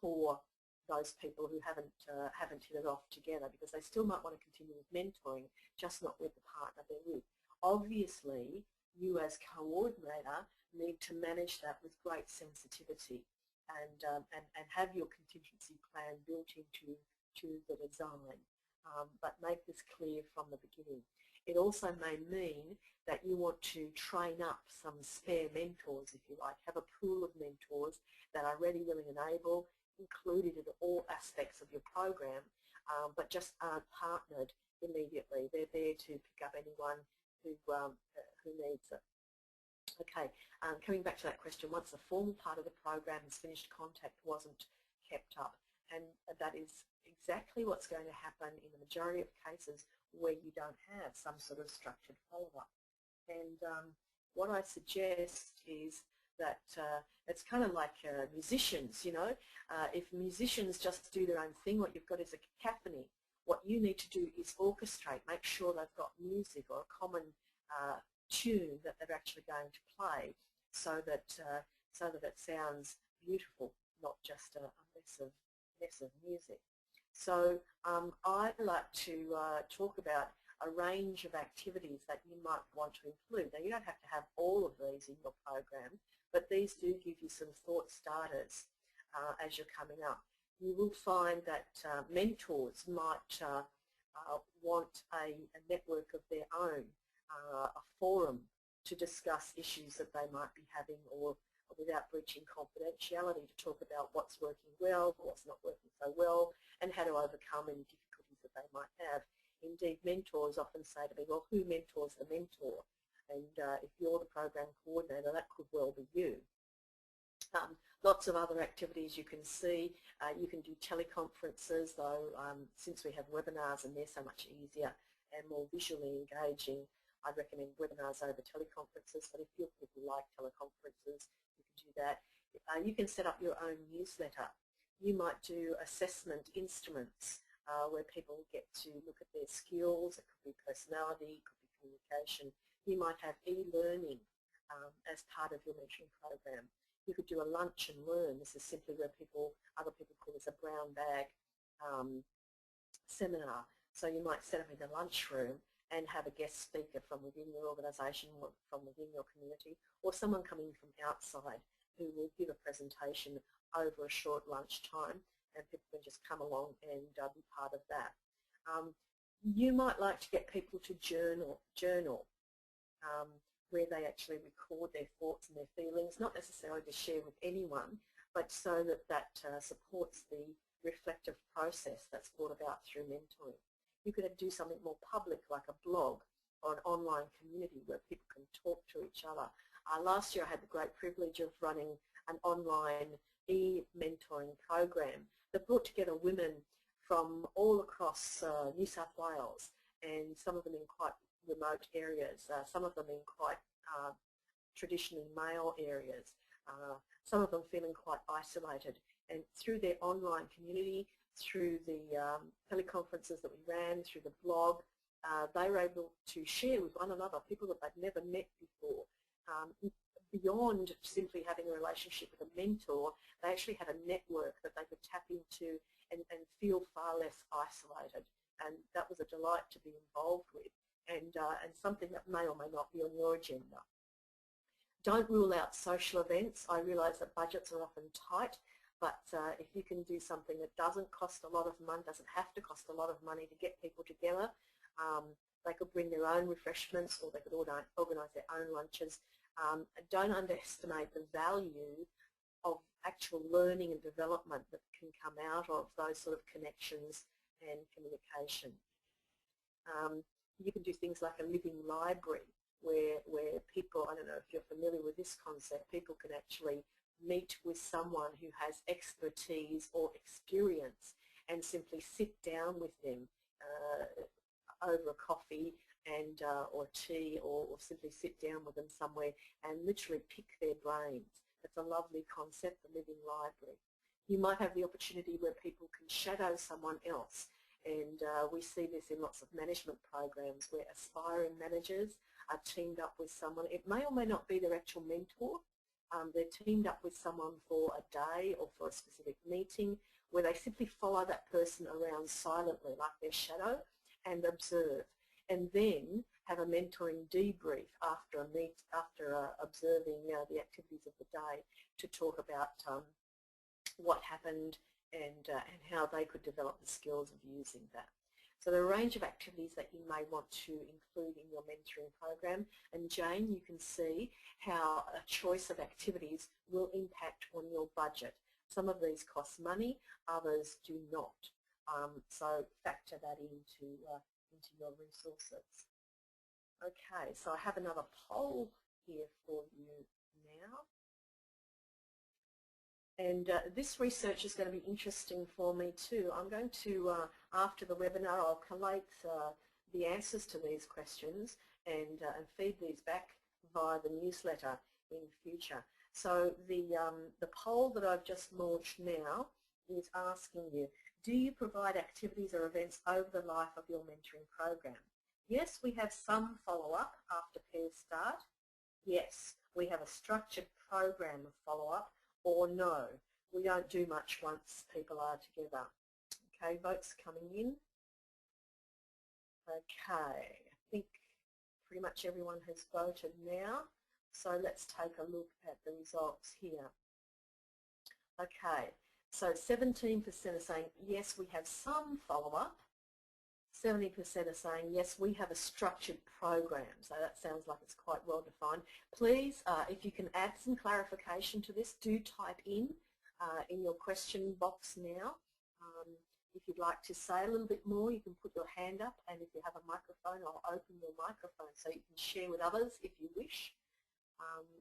for those people who haven't hit it off together, because they still might want to continue with mentoring, just not with the partner they're with. Obviously, you as coordinator need to manage that with great sensitivity and have your contingency plan built into the design, but make this clear from the beginning. It also may mean that you want to train up some spare mentors, if you like, have a pool of mentors that are ready, willing and able, included in all aspects of your program, but just aren't partnered immediately. They're there to pick up anyone who needs it. Okay, coming back to that question, once the formal part of the program is finished, contact wasn't kept up, and that is exactly what's going to happen in the majority of cases where you don't have some sort of structured follow-up. And what I suggest is that it's kind of like musicians, you know. If musicians just do their own thing, what you've got is a cacophony. What you need to do is orchestrate, make sure they've got music or a common tune that they're actually going to play, so that it sounds beautiful, not just a mess of music. So I like to talk about a range of activities that you might want to include. Now, you don't have to have all of these in your program, but these do give you some thought starters as you're coming up. You will find that mentors might want a network of their own, a forum to discuss issues that they might be having, or without breaching confidentiality, to talk about what's working well, what's not working so well, and how to overcome any difficulties that they might have. Indeed, mentors often say to me, well, who mentors the mentor? And if you're the program coordinator, that could well be you. Lots of other activities you can see. You can do teleconferences, though since we have webinars and they're so much easier and more visually engaging, I'd recommend webinars over teleconferences, but if people like teleconferences, you can do that. You can set up your own newsletter. You might do assessment instruments where people get to look at their skills. It could be personality, it could be communication. You might have e-learning as part of your mentoring program. You could do a lunch and learn. This is simply where other people call this a brown bag seminar. So you might set up in the lunchroom and have a guest speaker from within your organisation, or from within your community, or someone coming from outside who will give a presentation over a short lunch time, and people can just come along and be part of that. You might like to get people to journal where they actually record their thoughts and their feelings, not necessarily to share with anyone, but so that supports the reflective process that's brought about through mentoring. You could do something more public, like a blog or an online community where people can talk to each other. Last year I had the great privilege of running an online e-mentoring program that brought together women from all across New South Wales, and some of them in quite remote areas, some of them in quite traditionally male areas, some of them feeling quite isolated. And through their online community, through the teleconferences that we ran, through the blog, they were able to share with one another, people that they'd never met before. Beyond simply having a relationship with a mentor, they actually had a network that they could tap into and feel far less isolated. And that was a delight to be involved with, and something that may or may not be on your agenda. Don't rule out social events. I realise that budgets are often tight, but if you can do something that doesn't cost a lot of money, doesn't have to cost a lot of money to get people together, they could bring their own refreshments, or they could organise their own lunches. Don't underestimate the value of actual learning and development that can come out of those sort of connections and communication. You can do things like a living library where people, I don't know if you're familiar with this concept, people can actually meet with someone who has expertise or experience and simply sit down with them over a coffee and or tea, or simply sit down with them somewhere and literally pick their brains. It's a lovely concept, the living library. You might have the opportunity where people can shadow someone else, and we see this in lots of management programs where aspiring managers are teamed up with someone. It may or may not be their actual mentor. They're teamed up with someone for a day or for a specific meeting, where they simply follow that person around silently like their shadow and observe, and then have a mentoring debrief after observing the activities of the day, to talk about what happened and how they could develop the skills of using that. So there are a range of activities that you may want to include in your mentoring program, and Jane, you can see how a choice of activities will impact on your budget. Some of these cost money, others do not. So factor that into your resources. Okay, so I have another poll here for you now. And this research is going to be interesting for me too. I'm going to, after the webinar, I'll collate the answers to these questions and feed these back via the newsletter in the future. So the poll that I've just launched now is asking you, do you provide activities or events over the life of your mentoring program? Yes, we have some follow-up after pairs start. Yes, we have a structured program of follow-up, or no, we don't do much once people are together. Okay, votes coming in. Okay, I think pretty much everyone has voted now. So let's take a look at the results here. Okay, so 17% are saying yes, we have some follow-up. 70% are saying yes, we have a structured program. So that sounds like it's quite well defined. Please, if you can add some clarification to this, do type in your question box now. If you'd like to say a little bit more, you can put your hand up, and if you have a microphone, I'll open your microphone so you can share with others if you wish,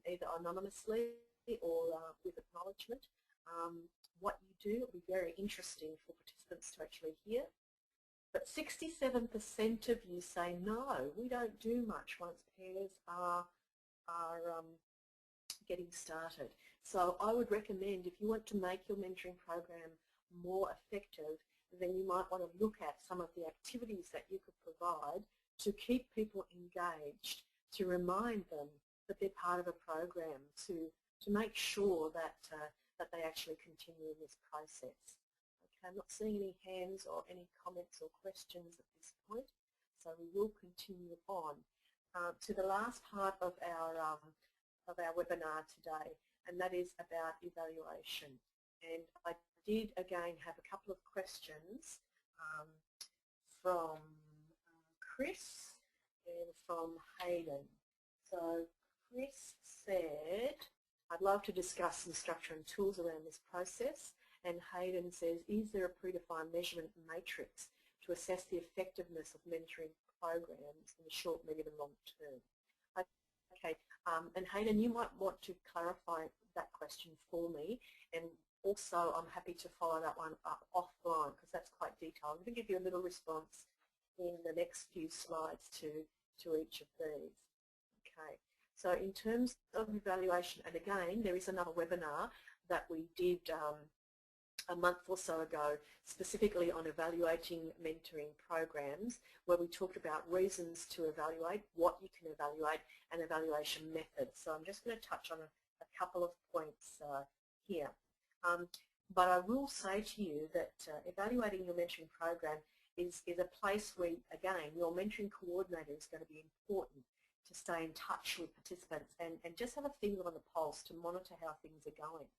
either anonymously or with acknowledgement. What you do, it'll be very interesting for participants to actually hear. But 67% of you say no, we don't do much once pairs are getting started. So I would recommend, if you want to make your mentoring program more effective, then you might want to look at some of the activities that you could provide to keep people engaged, to remind them that they're part of a program, to make sure that that they actually continue in this process. Okay, I'm not seeing any hands or any comments or questions at this point, so we will continue on to the last part of our webinar today, and that is about evaluation. And I did again have a couple of questions from Chris and from Hayden. So Chris said, I'd love to discuss some structure and tools around this process. And Hayden says, is there a predefined measurement matrix to assess the effectiveness of mentoring programs in the short, medium and long term? Okay, and Hayden, you might want to clarify that question for me, and also I'm happy to follow that one up offline because that's quite detailed. I'm going to give you a little response in the next few slides to each of these. Okay, so in terms of evaluation, and again, there is another webinar that we did a month or so ago specifically on evaluating mentoring programs, where we talked about reasons to evaluate, what you can evaluate, and evaluation methods. So I'm just going to touch on a couple of points here. But I will say to you that evaluating your mentoring program is a place where, again, your mentoring coordinator is going to be important to stay in touch with participants and just have a finger on the pulse to monitor how things are going.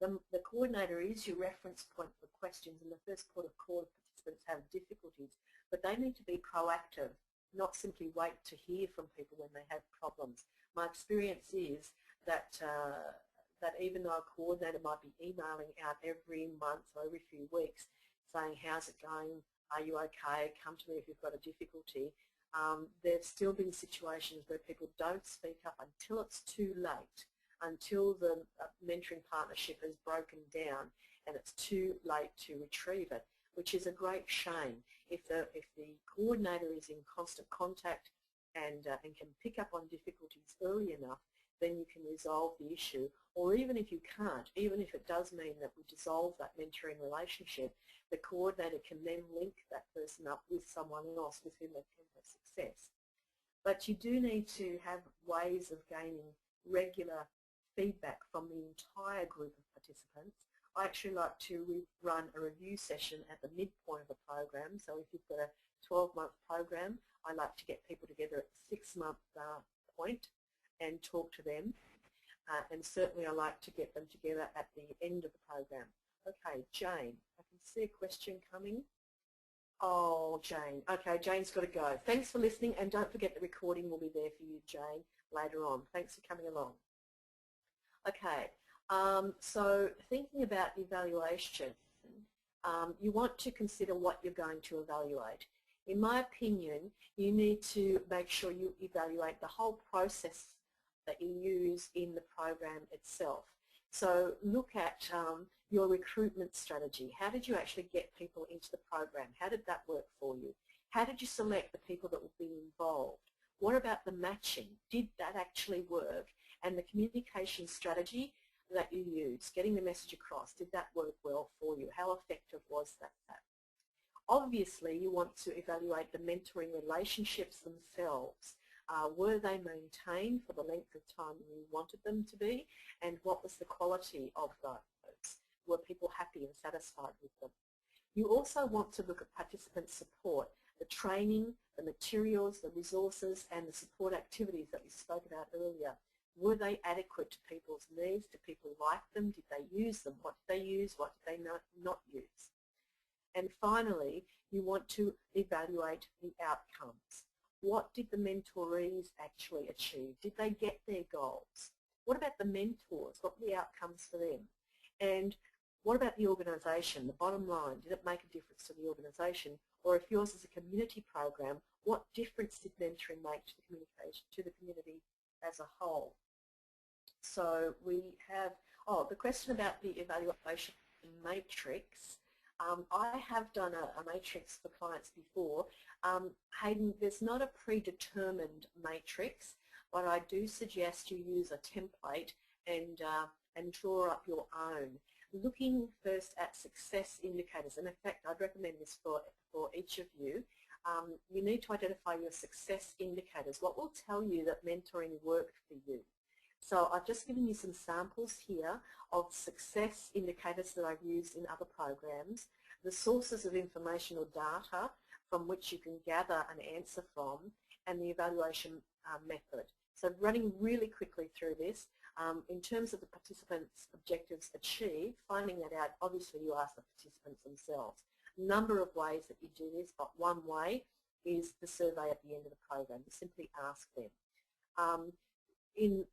The coordinator is your reference point for questions, and the first port of call if participants have difficulties, but they need to be proactive, not simply wait to hear from people when they have problems. My experience is that that even though a coordinator might be emailing out every month or every few weeks saying, how's it going, are you okay, come to me if you've got a difficulty, there's still been situations where people don't speak up until it's too late, until the mentoring partnership has broken down and it's too late to retrieve it, which is a great shame. If the coordinator is in constant contact and can pick up on difficulties early enough, then you can resolve the issue. Or even if you can't, even if it does mean that we dissolve that mentoring relationship, the coordinator can then link that person up with someone else with whom they can have success. But you do need to have ways of gaining regular feedback from the entire group of participants. I actually like to run a review session at the midpoint of the program. So if you've got a 12-month program, I like to get people together at the 6-month point and talk to them. And certainly I like to get them together at the end of the program. Okay, Jane, I can see a question coming. Oh, Jane. Okay, Jane's got to go. Thanks for listening, and don't forget the recording will be there for you, Jane, later on. Thanks for coming along. Okay, so thinking about evaluation, you want to consider what you're going to evaluate. In my opinion, you need to make sure you evaluate the whole process that you use in the program itself. So look at your recruitment strategy. How did you actually get people into the program? How did that work for you? How did you select the people that would be involved? What about the matching? Did that actually work? And the communication strategy that you used, getting the message across, did that work well for you? How effective was that? Obviously, you want to evaluate the mentoring relationships themselves. Were they maintained for the length of time you wanted them to be? And what was the quality of those? Were people happy and satisfied with them? You also want to look at participant support, the training, the materials, the resources and the support activities that we spoke about earlier. Were they adequate to people's needs? Did people like them? Did they use them? What did they use? What did they not use? And finally, you want to evaluate the outcomes. What did the mentorees actually achieve? Did they get their goals? What about the mentors? What were the outcomes for them? And what about the organisation, the bottom line? Did it make a difference to the organisation? Or if yours is a community program, what difference did mentoring make to the communication, to the community as a whole? So we have, the question about the evaluation matrix. I have done a matrix for clients before. Hayden, there's not a predetermined matrix, but I do suggest you use a template and draw up your own. Looking first at success indicators, and in fact I'd recommend this for each of you. You need to identify your success indicators. What will tell you that mentoring worked for you? So I've just given you some samples here of success indicators that I've used in other programs, the sources of information or data from which you can gather an answer from, and the evaluation method. So running really quickly through this, in terms of the participants' objectives achieved, finding that out, obviously you ask the participants themselves. A number of ways that you do this, but one way is the survey at the end of the program. You simply ask them. In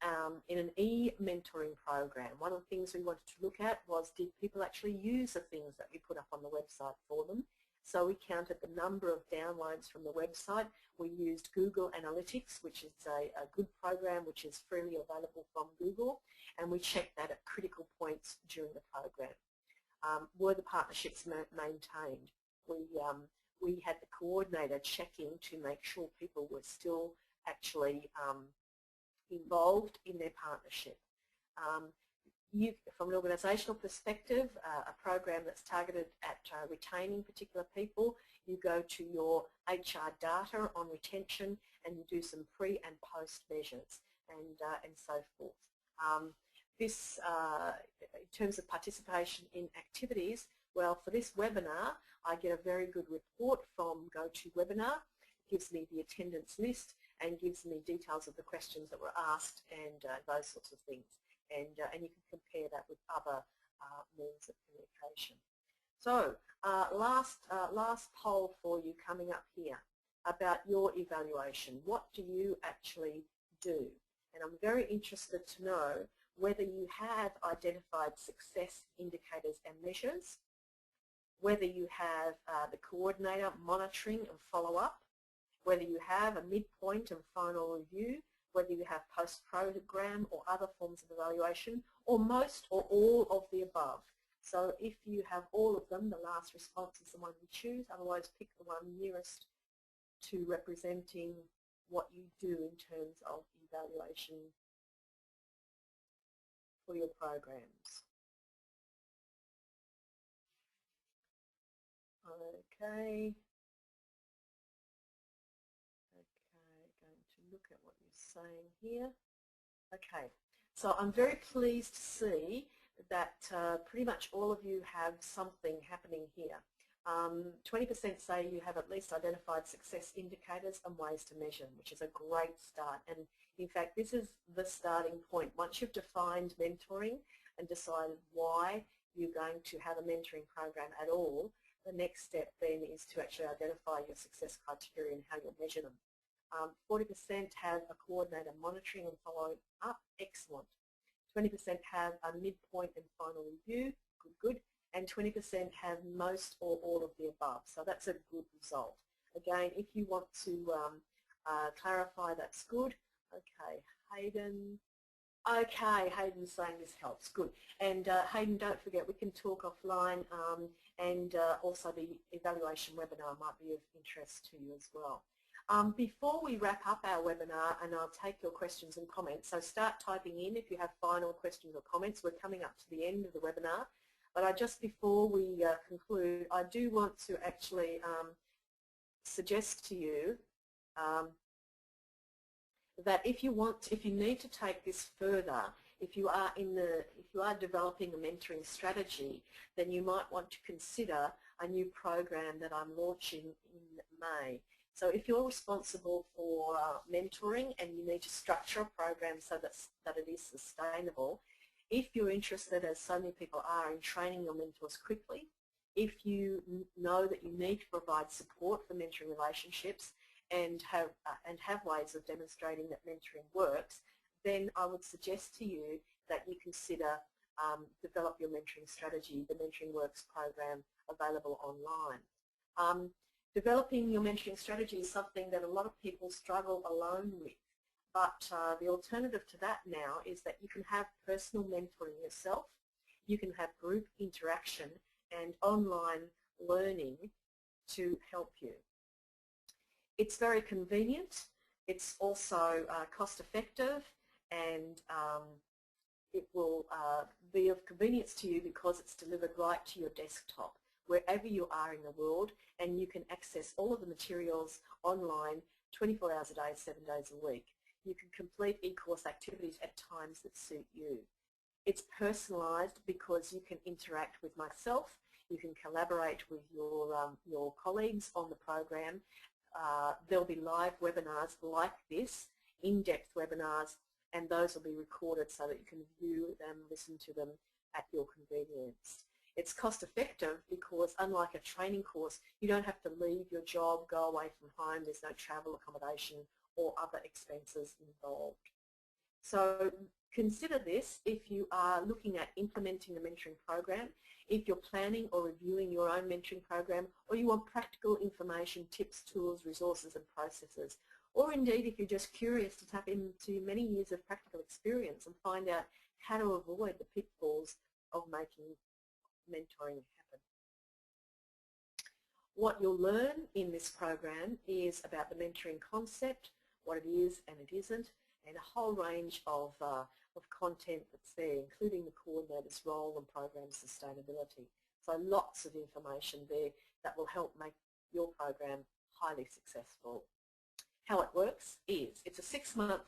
an e-mentoring program, one of the things we wanted to look at was, did people actually use the things that we put up on the website for them? So we counted the number of downloads from the website. We used Google Analytics, which is a good program which is freely available from Google, and we checked that at critical points during the program. Were the partnerships maintained? We had the coordinator checking to make sure people were still actually involved in their partnership. From an organisational perspective, a program that's targeted at retaining particular people, you go to your HR data on retention and you do some pre and post measures and so forth. This, in terms of participation in activities, well, for this webinar, I get a very good report from GoToWebinar. It gives me the attendance list and gives me details of the questions that were asked and those sorts of things. And you can compare that with other means of communication. So last poll for you coming up here about your evaluation. What do you actually do? And I'm very interested to know whether you have identified success indicators and measures, whether you have the coordinator monitoring and follow-up, whether you have a midpoint and final review, whether you have post-program or other forms of evaluation, or most or all of the above. So if you have all of them, the last response is the one you choose, otherwise pick the one nearest to representing what you do in terms of evaluation for your programs. Okay. Going to look at what you're saying here. Okay, so I'm very pleased to see that pretty much all of you have something happening here. 20% say you have at least identified success indicators and ways to measure, which is a great start. And in fact, this is the starting point. Once you've defined mentoring and decided why you're going to have a mentoring program at all, the next step then is to actually identify your success criteria and how you'll measure them. 40% have a coordinator monitoring and following up, excellent. 20% have a midpoint and final review, good. And 20% have most or all of the above, so that's a good result. Again, if you want to clarify, that's good. Okay, Hayden. Okay, Hayden's saying this helps, good. And Hayden, don't forget, we can talk offline, and also the evaluation webinar might be of interest to you as well. Before we wrap up our webinar, and I'll take your questions and comments, so start typing in if you have final questions or comments. We're coming up to the end of the webinar, but just before we conclude, I do want to actually suggest to you that if you need to take this further, if you are developing a mentoring strategy, then you might want to consider a new program that I'm launching in May. So if you're responsible for mentoring and you need to structure a program so that it is sustainable, if you're interested, as so many people are, in training your mentors quickly, if you know that you need to provide support for mentoring relationships and have ways of demonstrating that mentoring works, then I would suggest to you that you consider develop your mentoring strategy, the Mentoring Works program available online. Developing your mentoring strategy is something that a lot of people struggle alone with, but the alternative to that now is that you can have personal mentoring yourself, you can have group interaction and online learning to help you. It's very convenient, it's also cost effective, and it will be of convenience to you because it's delivered right to your desktop wherever you are in the world, and you can access all of the materials online 24 hours a day, 7 days a week. You can complete e-course activities at times that suit you. It's personalised because you can interact with myself, you can collaborate with your colleagues on the program. There'll be live webinars like this, in-depth webinars, and those will be recorded so that you can view them, listen to them at your convenience. It's cost effective because, unlike a training course, you don't have to leave your job, go away from home, there's no travel, accommodation or other expenses involved. So consider this if you are looking at implementing a mentoring program, if you're planning or reviewing your own mentoring program, or you want practical information, tips, tools, resources and processes, or indeed if you're just curious to tap into many years of practical experience and find out how to avoid the pitfalls of making mentoring happen. What you'll learn in this program is about the mentoring concept, what it is and it isn't, and a whole range of content that's there, including the coordinator's role and program sustainability. So lots of information there that will help make your program highly successful. How it works is it's a six-month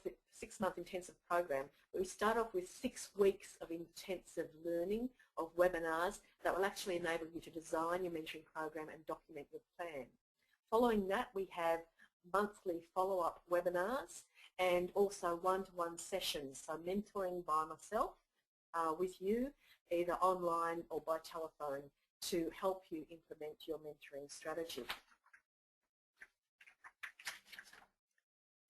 intensive program where we start off with 6 weeks of intensive learning of webinars that will actually enable you to design your mentoring program and document your plan. Following that, we have monthly follow-up webinars and also one-to-one sessions, so mentoring by myself with you, either online or by telephone, to help you implement your mentoring strategy.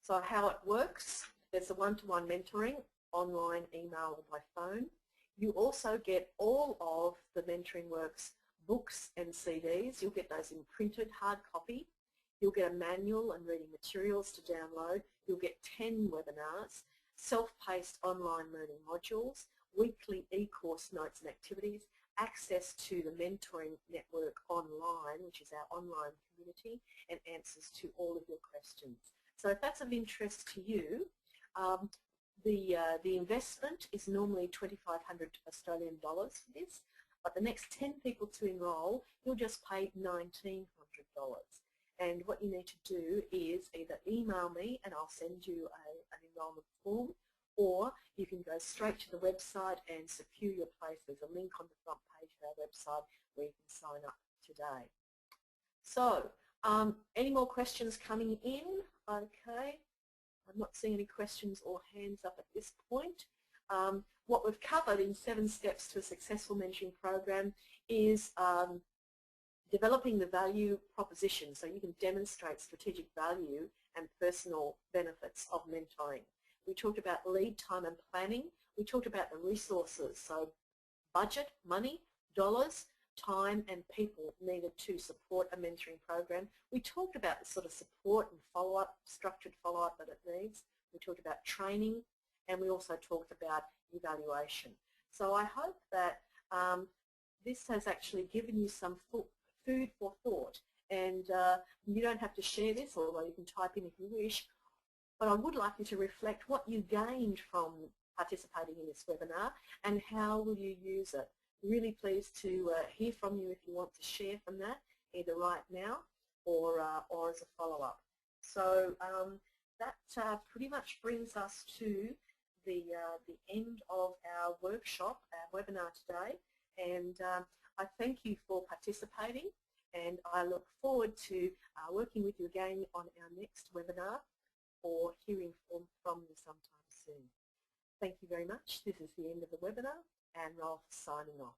So how it works, there's a one-to-one mentoring, online, email or by phone. You also get all of the Mentoring Works books and CDs. You'll get those in printed hard copy. You'll get a manual and reading materials to download. You'll get 10 webinars, self-paced online learning modules, weekly e-course notes and activities, access to the Mentoring Network online, which is our online community, and answers to all of your questions. So if that's of interest to you, the investment is normally 2,500 Australian dollars for this, but the next 10 people to enrol, you'll just pay $1,900. And what you need to do is either email me and I'll send you an enrolment form, or you can go straight to the website and secure your place. There's a link on the front page of our website where you can sign up today. So, any more questions coming in? Okay, I'm not seeing any questions or hands up at this point. What we've covered in 7 steps to a successful mentoring program is developing the value proposition so you can demonstrate strategic value and personal benefits of mentoring. We talked about lead time and planning. We talked about the resources, so budget, money, dollars, time and people needed to support a mentoring program. We talked about the sort of support and follow-up, structured follow-up that it needs. We talked about training, and we also talked about evaluation. So I hope that this has actually given you some food for thought, and you don't have to share this, although you can type in if you wish, but I would like you to reflect what you gained from participating in this webinar and how will you use it. Really pleased to hear from you if you want to share from that, either right now or as a follow-up. So that pretty much brings us to the end of our workshop, our webinar today, and I thank you for participating, and I look forward to working with you again on our next webinar or hearing from you sometime soon. Thank you very much. This is the end of the webinar, and Rolfe signing off.